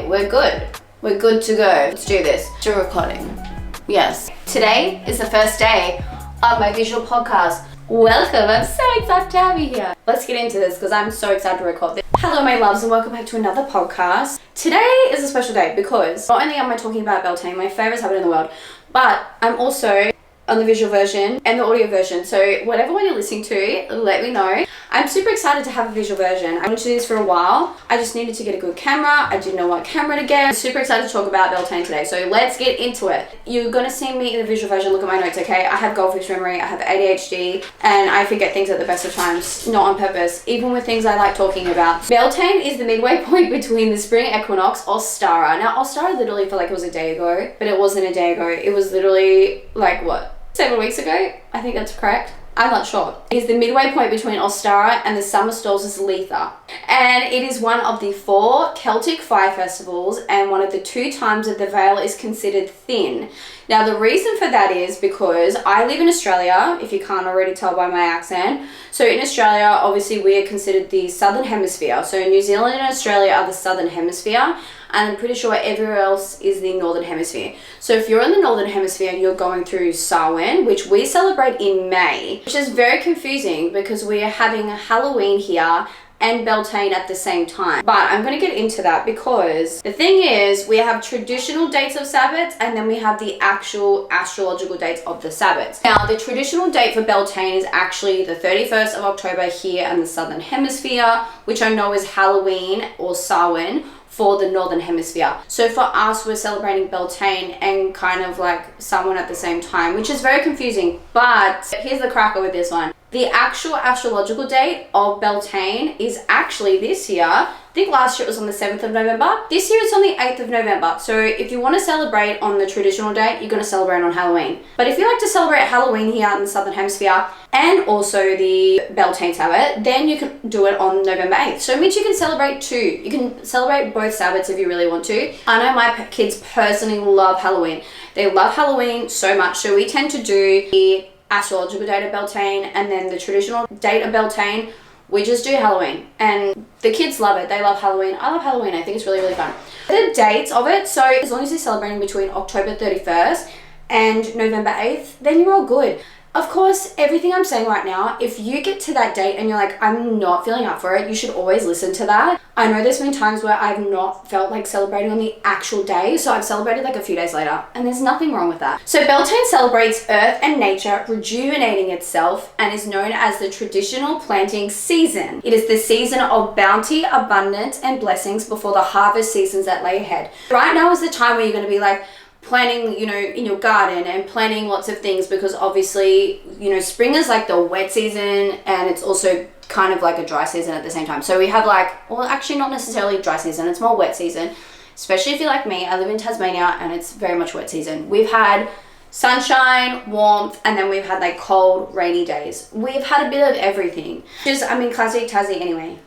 Okay, we're good. We're good to go. Let's do this. Still recording. Yes. Today is the first day of my visual podcast. Welcome. I'm so excited to have you here. Let's get into this because I'm so excited to record this. Hello, my loves, and welcome back to another podcast. Today is a special day because not only am I talking about beltane, my favorite sabbat in the world, but I'm also on the visual version and the audio version. So whatever one you're listening to, let me know. I'm super excited to have a visual version. I wanted to do this for a while. I just needed to get a good camera. I didn't know what camera to get. I'm super excited to talk about beltane today. So let's get into it. You're gonna see me in the visual version. Look at my notes, okay? I have goldfish memory, I have ADHD, and I forget things at the best of times, not on purpose, even with things I like talking about. Beltane is the midway point between the spring equinox, Ostara. Now, Ostara literally felt like it was a day ago, but it wasn't a day ago. It was literally like, what? 7 weeks ago? I think that's correct. I'm not sure. It is the midway point between Ostara and the summer solstice Letha. And it is one of the 4 Celtic fire festivals and one of the 2 times that the veil is considered thin. Now, the reason for that is because I live in Australia, if you can't already tell by my accent. So in Australia, obviously we are considered the southern hemisphere. So New Zealand and Australia are the southern hemisphere, and I'm pretty sure everywhere else is the northern hemisphere. So if you're in the northern hemisphere, you're going through Samhain, which we celebrate in May, which is very confusing because we are having Halloween here and beltane at the same time. But I'm going to get into that because the thing is, we have traditional dates of sabbats and then we have the actual astrological dates of the sabbats. Now, the traditional date for beltane is actually the 31st of October here in the southern hemisphere, which I know is Halloween or Samhain for the northern hemisphere. So for us, we're celebrating beltane and kind of like Samhain at the same time, which is very confusing. But here's the cracker with this one. The actual astrological date of beltane is actually this year. I think last year it was on the 7th of November. This year it's on the 8th of November. So if you want to celebrate on the traditional date, you're going to celebrate on Halloween. But if you like to celebrate Halloween here in the Southern Hemisphere and also the beltane Sabbat, then you can do it on November 8th. So it means you can celebrate 2. You can celebrate both Sabbats if you really want to. I know my kids personally love Halloween. They love Halloween so much. So we tend to do the astrological date of beltane and then the traditional date of beltane. We just do Halloween and the kids love it. They love Halloween. I love Halloween. I think it's really, really fun. The dates of it, so as long as you're celebrating between October 31st and November 8th, then you're all good. Of course, everything I'm saying right now, if you get to that date and you're like, I'm not feeling up for it, you should always listen to that. I know there's been times where I've not felt like celebrating on the actual day, so I've celebrated like a few days later, and there's nothing wrong with that. So Beltane celebrates earth and nature rejuvenating itself and is known as the traditional planting season. It is the season of bounty, abundance, and blessings before the harvest seasons that lay ahead. Right now is the time where you're going to be like, planting, you know, in your garden and planting lots of things because obviously, you know, spring is like the wet season and it's also kind of like a dry season at the same time. So we have like, well, actually not necessarily dry season, it's more wet season, especially if you're like me. I live in Tasmania and it's very much wet season. We've had sunshine, warmth, and then we've had like cold, rainy days. We've had a bit of everything. Just, I mean, classic Tassie anyway.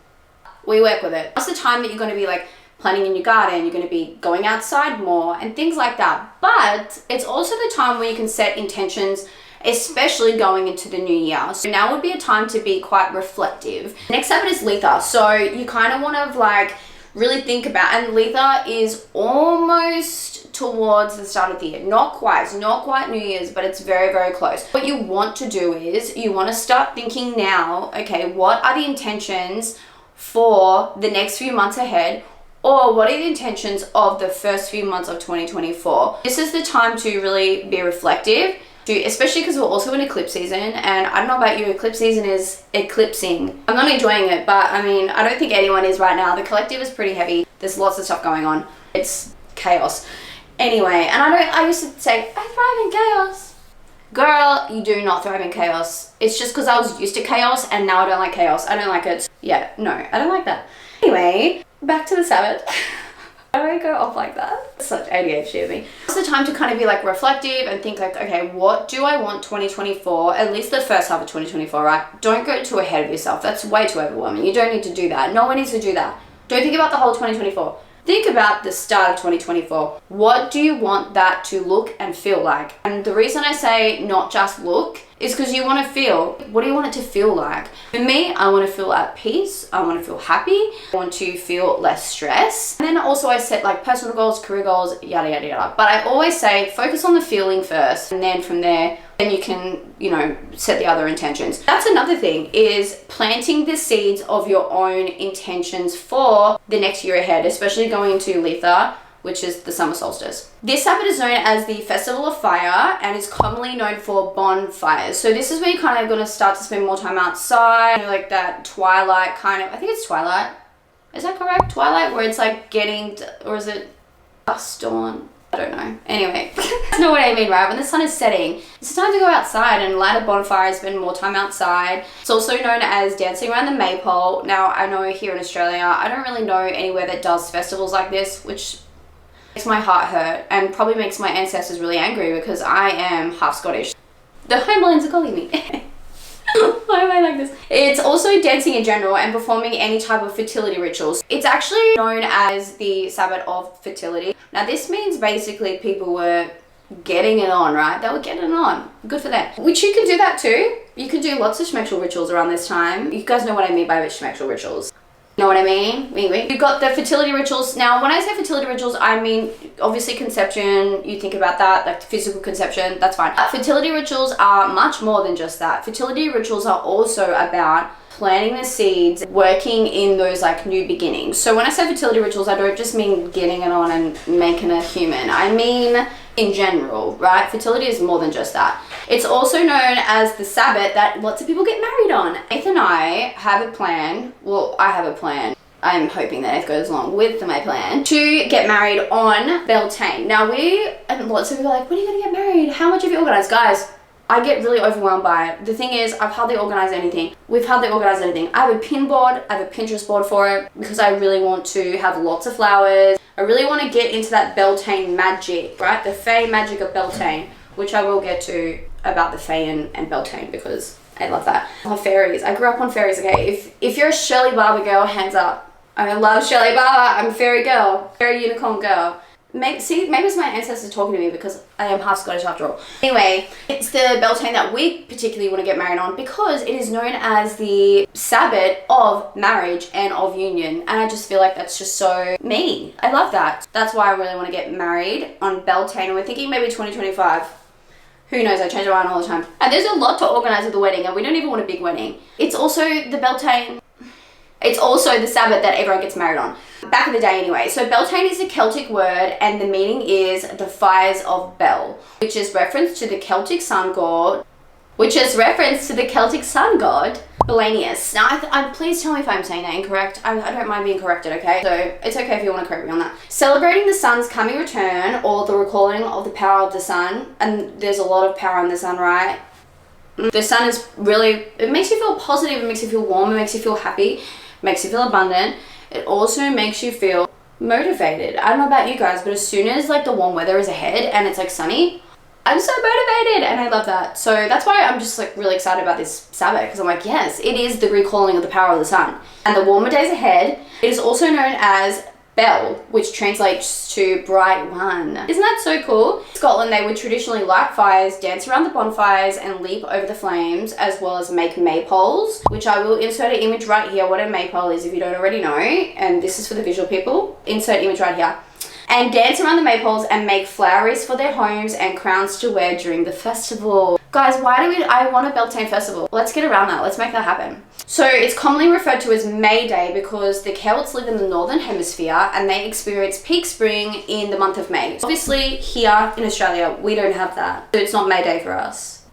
We work with it. That's the time that you're going to be like planting in your garden, you're going to be going outside more and things like that. But it's also the time where you can set intentions, especially going into the new year. So now would be a time to be quite reflective. Next Sabbath is Letha. So you kind of want to like really think about, and Letha is almost towards the start of the year. Not quite, it's not quite New Year's, but it's very, very close. What you want to do is you want to start thinking now, okay, what are the intentions for the next few months ahead? Or what are the intentions of the first few months of 2024? This is the time to really be reflective, especially because we're also in eclipse season. And I don't know about you, eclipse season is eclipsing. I'm not enjoying it, but I mean, I don't think anyone is right now. The collective is pretty heavy. There's lots of stuff going on. It's chaos. Anyway, and I used to say, I thrive in chaos. Girl, you do not thrive in chaos. It's just because I was used to chaos and now I don't like chaos. I don't like it. Yeah, no, I don't like that. Anyway, back to the Sabbath. Why do I go off like that? Such ADHD of me. It's the time to kind of be like reflective and think like, okay, what do I want 2024? At least the first half of 2024, right? Don't go too ahead of yourself. That's way too overwhelming. You don't need to do that. No one needs to do that. Don't think about the whole 2024. Think about the start of 2024. What do you want that to look and feel like? And the reason I say not just look is because you want to feel. What do you want it to feel like? For me, I want to feel at peace. I want to feel happy. I want to feel less stress. And then also I set like personal goals, career goals, yada, yada, yada. But I always say focus on the feeling first. And then from there, then you can, set the other intentions. That's another thing, is planting the seeds of your own intentions for the next year ahead, especially going into Litha, which is the summer solstice. This Sabbath is known as the Festival of Fire and is commonly known for bonfires. So this is where you're kind of going to start to spend more time outside, like that twilight kind of, I think it's twilight. Is that correct? Twilight, where it's like or is it dusk dawn? I don't know. Anyway, you know what I mean, right? When the sun is setting, it's time to go outside and light a bonfire, spend more time outside. It's also known as dancing around the maypole. Now, I know here in Australia, I don't really know anywhere that does festivals like this, which makes my heart hurt and probably makes my ancestors really angry because I am half Scottish. The homelands are calling me. Why am I like this? It's also dancing in general and performing any type of fertility rituals. It's actually known as the Sabbath of fertility. Now this means basically people were getting it on, right? They were getting it on. Good for them. Which you can do that too. You can do lots of schmexual rituals around this time. You guys know what I mean by schmexual rituals. Know what I mean? You've got the fertility rituals. Now, when I say fertility rituals, I mean, obviously conception, you think about that, like physical conception, that's fine. Fertility rituals are much more than just that. Fertility rituals are also about planting the seeds, working in those like new beginnings. So when I say fertility rituals, I don't just mean getting it on and making a human. I mean in general, right? Fertility is more than just that. It's also known as the Sabbath that lots of people get married on. Nathan and I have a plan. Well, I have a plan. I'm hoping that it goes along with my plan to get married on Beltane. Now and lots of people are like, when are you going to get married? How much have you organized? Guys, I get really overwhelmed by it. The thing is, I've hardly organized anything. We've hardly organized anything. I have a pin board. I have a Pinterest board for it because I really want to have lots of flowers. I really want to get into that Beltane magic, right? The Fae magic of Beltane, which I will get to about the Fae and Beltane because I love that. I love fairies. I grew up on fairies, okay? If you're a Shirley Barber girl, hands up. I love Shirley Barber. I'm a fairy girl. Fairy unicorn girl. Maybe it's my ancestors talking to me because I am half Scottish after all. Anyway, it's the Beltane that we particularly want to get married on because it is known as the Sabbath of marriage and of union. And I just feel like that's just so me. I love that. That's why I really want to get married on Beltane. And we're thinking maybe 2025. Who knows? I change my mind all the time. And there's a lot to organize with the wedding and we don't even want a big wedding. It's also the Beltane. It's also the Sabbath that everyone gets married on. Back in the day anyway. So Beltane is a Celtic word and the meaning is the fires of Bel, which is reference to the Celtic sun god, Belanius. Now, please tell me if I'm saying that incorrect. I don't mind being corrected, okay? So it's okay if you want to correct me on that. Celebrating the sun's coming return or the recalling of the power of the sun. And there's a lot of power in the sun, right? The sun is really, it makes you feel positive, it makes you feel warm, it makes you feel happy, it makes you feel abundant. It also makes you feel motivated. I don't know about you guys, but as soon as like the warm weather is ahead and it's like sunny, I'm so motivated and I love that. So that's why I'm just like really excited about this Sabbath because I'm like, yes, it is the recalling of the power of the sun. And the warmer days ahead, it is also known as Bel, which translates to bright one. Isn't that so cool? In Scotland, they would traditionally light fires, dance around the bonfires, and leap over the flames, as well as make maypoles, which I will insert an image right here, what a maypole is if you don't already know, and this is for the visual people. Insert image right here. And dance around the maypoles and make floweries for their homes and crowns to wear during the festival. Guys, I want a Beltane festival. Let's get around that. Let's make that happen. So it's commonly referred to as May Day because the Celts live in the northern hemisphere and they experience peak spring in the month of May. Obviously here in Australia, we don't have that. So it's not May Day for us.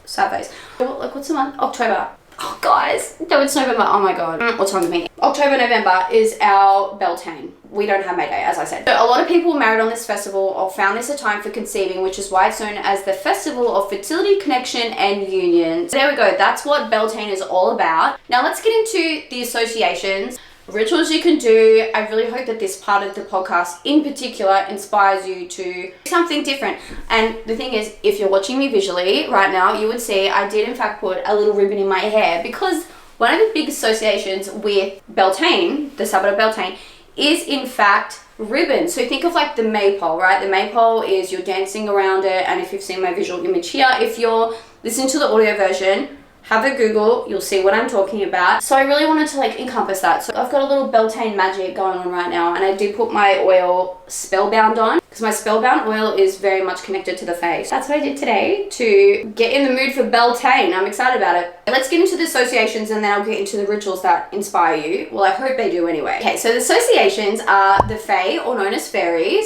Sad face. Like what's the month? October. Oh guys, no, it's November. Oh my god. What's wrong with me? October, November is our Beltane. We don't have May Day, as I said. So a lot of people were married on this festival or found this a time for conceiving, which is why it's known as the Festival of Fertility, Connection and Union. So there we go. That's what Beltane is all about. Now let's get into the associations, rituals you can do. I really hope that this part of the podcast in particular inspires you to do something different. And the thing is, if you're watching me visually right now, you would see I did in fact put a little ribbon in my hair because one of the big associations with Beltane, the Sabbath of Beltane, is in fact ribbons. So think of like the maypole, right? The maypole is you're dancing around it, and if you've seen my visual image here, if you're listening to the audio version, have a Google, you'll see what I'm talking about. So I really wanted to like encompass that. So I've got a little beltane magic going on right now, and I did put my oil Spellbound on because my Spellbound oil is very much connected to the face. That's what I did today to get in the mood for beltane. I'm excited about it. Let's get into the associations and then I'll get into the rituals that inspire you. Well, I hope they do anyway. Okay, so the associations are the fae, or known as fairies,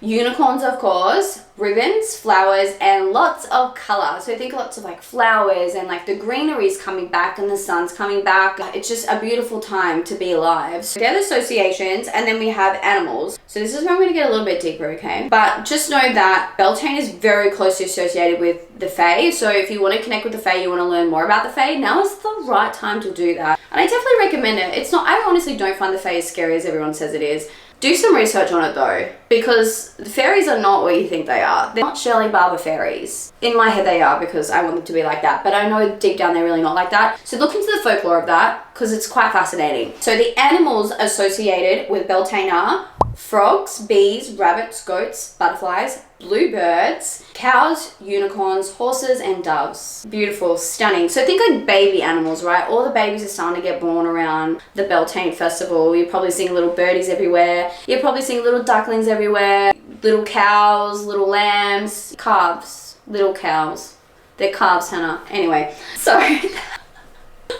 unicorns, of course, ribbons, flowers, and lots of color. So think lots of like flowers, and like the greenery is coming back and the sun's coming back. It's just a beautiful time to be alive. So they're the associations, and then we have animals. So this is where I'm going to get a little bit deeper, okay? But just know that beltane is very closely associated with the fae. So if you want to connect with the fae, you want to learn more about the fae, now is the right time to do that. And I definitely recommend it. It's not, I honestly don't find the fae as scary as everyone says it is. Do some research on it though, because the fairies are not what you think they are. They're not Shirley Barber fairies. In my head they are, because I want them to be like that, but I know deep down they're really not like that. So look into the folklore of that, because it's quite fascinating. So the animals associated with beltane are frogs, bees, rabbits, goats, butterflies, bluebirds, cows, unicorns, horses, and doves. Beautiful, stunning. So think like baby animals, right? All the babies are starting to get born around the Beltane festival. You're probably seeing little birdies everywhere. You're probably seeing little ducklings everywhere. Little cows, little lambs, calves, little cows. They're calves, Hannah. Anyway, sorry.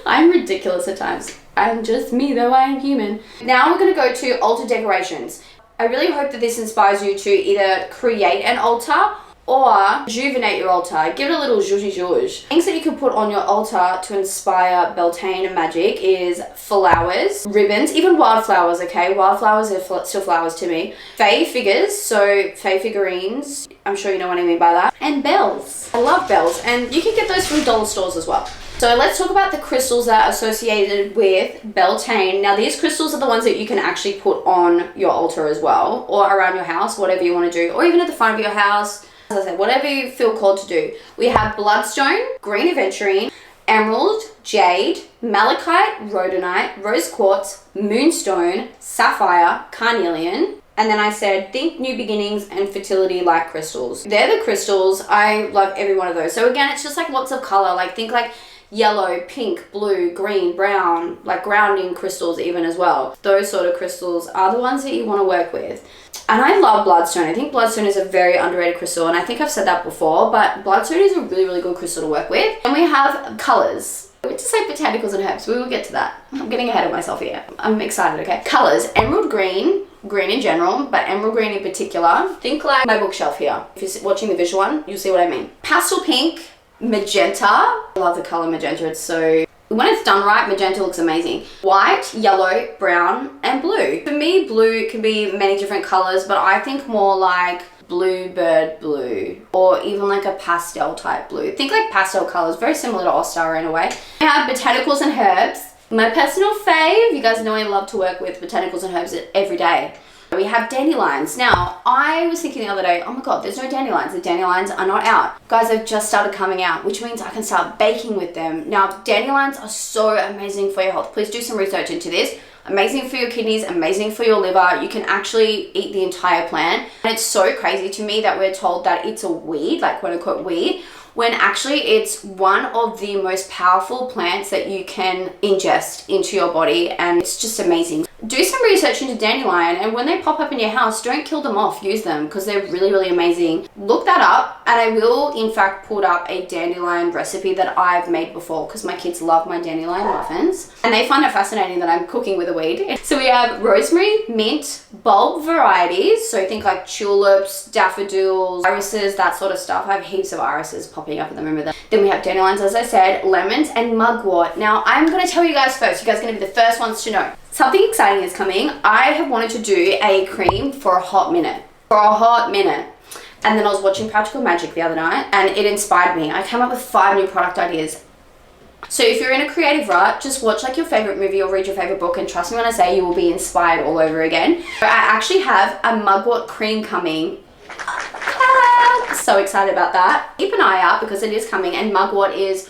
I'm ridiculous at times. I'm just me, though I am human. Now we're going to go to altar decorations. I really hope that this inspires you to either create an altar or rejuvenate your altar. Give it a little zhuzh. Things that you can put on your altar to inspire beltane and magic is flowers, ribbons, even wildflowers, okay? Wildflowers are still flowers to me. Fae figures, so fae figurines. I'm sure you know what I mean by that. And bells. I love bells, and you can get those from dollar stores as well. So let's talk about the crystals that are associated with beltane. Now these crystals are the ones that you can actually put on your altar as well, or around your house, whatever you want to do, or even at the front of your house. As I said, whatever you feel called to do. We have bloodstone, green aventurine, emerald, jade, malachite, rhodonite, rose quartz, moonstone, sapphire, carnelian. And then I said, think new beginnings and fertility like crystals. They're the crystals. I love every one of those. So again, it's just like lots of color. Like think like yellow, pink, blue, green, brown, like grounding crystals even as well. Those sort of crystals are the ones that you want to work with. And I love bloodstone. I think bloodstone is a very underrated crystal, and I think I've said that before, but bloodstone is a really, really good crystal to work with. And we have colors. We just say botanicals and herbs. We will get to that. I'm getting ahead of myself here. I'm excited, okay? Colors, emerald green, green in general, but emerald green in particular. Think like my bookshelf here. If you're watching the visual one, you'll see what I mean. Pastel pink, magenta. I love the color magenta. It's so, when it's done right, magenta looks amazing. White, yellow, brown, and blue. For me, blue can be many different colors, but I think more like bluebird blue, or even like a pastel type blue. Think like pastel colors, very similar to All-Star in a way. I have botanicals and herbs. My personal fave, you guys know I love to work with botanicals and herbs every day. We have dandelions. Now, I was thinking the other day, oh my God, there's no dandelions. The dandelions are not out. Guys, they've just started coming out, which means I can start baking with them. Now, dandelions are so amazing for your health. Please do some research into this. Amazing for your kidneys, amazing for your liver. You can actually eat the entire plant. And it's so crazy to me that we're told that it's a weed, like quote unquote weed, when actually it's one of the most powerful plants that you can ingest into your body, and it's just amazing. Do some research into dandelion, and when they pop up in your house, don't kill them off, use them, because they're really, really amazing. Look that up, and I will in fact put up a dandelion recipe that I've made before, because my kids love my dandelion muffins, and they find it fascinating that I'm cooking with a weed. So we have rosemary, mint, bulb varieties, so think like tulips, daffodils, irises, that sort of stuff. I have heaps of irises popping up at the moment. Then we have dandelions, as I said, lemons, and mugwort. Now, I'm going to tell you guys first. You guys are going to be the first ones to know. Something exciting is coming. I have wanted to do a cream for a hot minute. And then I was watching Practical Magic the other night, and it inspired me. I came up with 5 new product ideas. So if you're in a creative rut, just watch like your favorite movie or read your favorite book, and trust me when I say you will be inspired all over again. I actually have a mugwort cream coming. So excited about that. Keep an eye out because it is coming, and mugwort is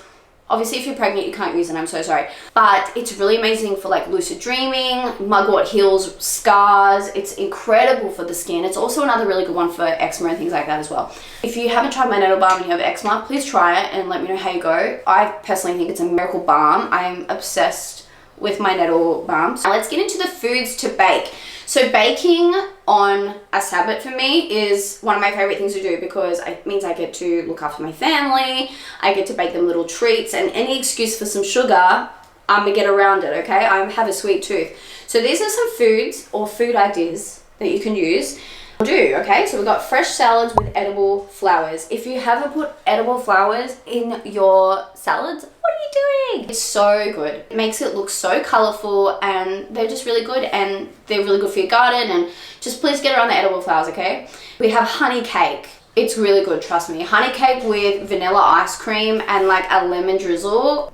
Obviously, if you're pregnant, you can't use it. I'm so sorry. But it's really amazing for like lucid dreaming, mugwort heals scars. It's incredible for the skin. It's also another really good one for eczema and things like that as well. If you haven't tried my nettle balm and you have eczema, please try it and let me know how you go. I personally think it's a miracle balm. I'm obsessed with my nettle balms. Now let's get into the foods to bake. So baking on a sabbat for me is one of my favorite things to do because it means I get to look after my family. I get to bake them little treats, and any excuse for some sugar, I'm gonna get around it, okay? I have a sweet tooth. So these are some foods or food ideas that you can use. Okay, so we've got fresh salads with edible flowers. If you haven't put edible flowers in your salads, what are you doing? It's so good. It makes it look so colorful, and they're just really good, and they're really good for your garden. And just please get around the edible flowers, okay? We have honey cake. It's really good, trust me. Honey cake with vanilla ice cream and like a lemon drizzle.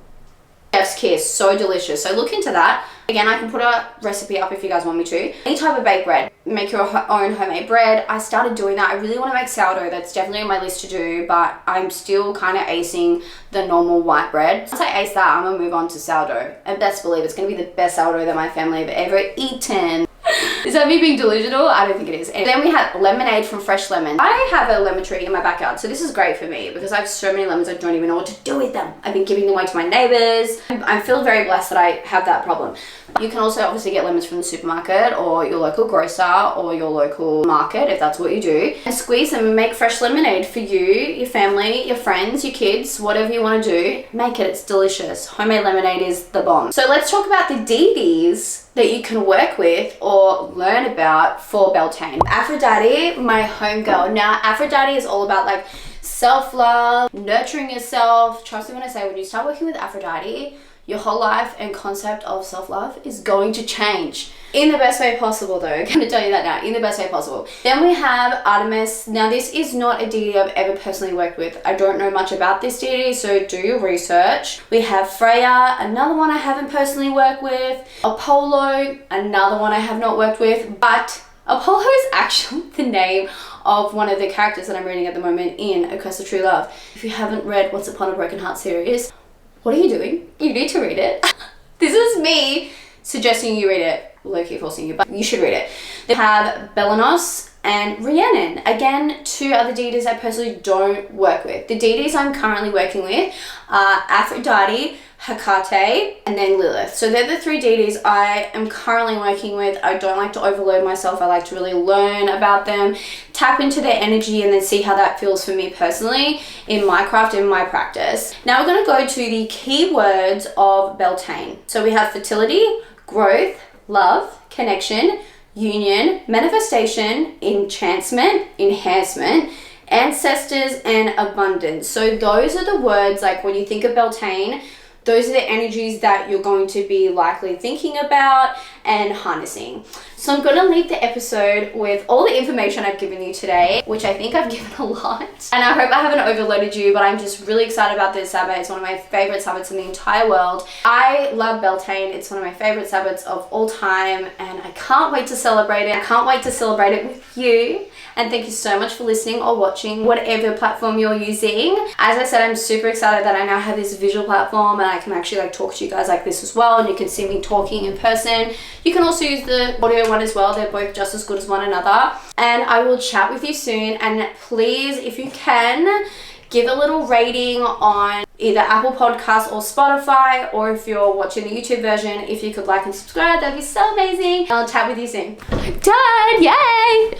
Chef's kiss, so delicious. So look into that. Again, I can put a recipe up if you guys want me to. Any type of baked bread, make your own homemade bread. I started doing that. I really want to make sourdough. That's definitely on my list to do, but I'm still kind of acing the normal white bread. Once I ace that, I'm gonna move on to sourdough. And best believe it's gonna be the best sourdough that my family have ever eaten. Is that me being delusional? I don't think it is. And then we have lemonade from Fresh Lemon. I have a lemon tree in my backyard, so this is great for me because I have so many lemons I don't even know what to do with them. I've been giving them away to my neighbors. I feel very blessed that I have that problem. You can also obviously get lemons from the supermarket or your local grocer or your local market if that's what you do. And squeeze them and make fresh lemonade for you, your family, your friends, your kids, whatever you want to do. Make it, it's delicious. Homemade lemonade is the bomb. So let's talk about the deities that you can work with or learn about for Beltane. Aphrodite, my homegirl. Now, Aphrodite is all about like self-love, nurturing yourself. Trust me when I say, when you start working with Aphrodite, your whole life and concept of self-love is going to change. In the best way possible though. I'm gonna tell you that now, in the best way possible. Then we have Artemis. Now this is not a deity I've ever personally worked with. I don't know much about this deity, so do your research. We have Freya, another one I haven't personally worked with. Apollo, another one I have not worked with, but Apollo is actually the name of one of the characters that I'm reading at the moment in A Curse of True Love. If you haven't read Once Upon a Broken Heart series, what are you doing? You need to read it. This is me suggesting you read it. Low-key forcing you, but you should read it. They have Belanos and Rhiannon. Again, two other deities I personally don't work with. The deities I'm currently working with are Aphrodite, Hecate, and then Lilith. So they're the three deities I am currently working with. I don't like to overload myself. I like to really learn about them, tap into their energy, and then see how that feels for me personally in my craft, in my practice. Now we're going to go to the keywords of Beltane. So we have fertility, growth, love, connection, union, manifestation, enchantment, enhancement, ancestors, and abundance. So those are the words, like when you think of Beltane, those are the energies that you're going to be likely thinking about and harnessing. So I'm going to leave the episode with all the information I've given you today, which I think I've given a lot. And I hope I haven't overloaded you, but I'm just really excited about this Sabbath. It's one of my favorite Sabbats in the entire world. I love Beltane. It's one of my favorite Sabbats of all time, and I can't wait to celebrate it. I can't wait to celebrate it with you. And thank you so much for listening or watching, whatever platform you're using. As I said, I'm super excited that I now have this visual platform and I can actually like talk to you guys like this as well, and you can see me talking in person. You can also use the audio one as well. They're both just as good as one another. And I will chat with you soon. And please, if you can, give a little rating on either Apple Podcasts or Spotify, or if you're watching the YouTube version, if you could like and subscribe, that'd be so amazing. I'll chat with you soon. I'm done, yay!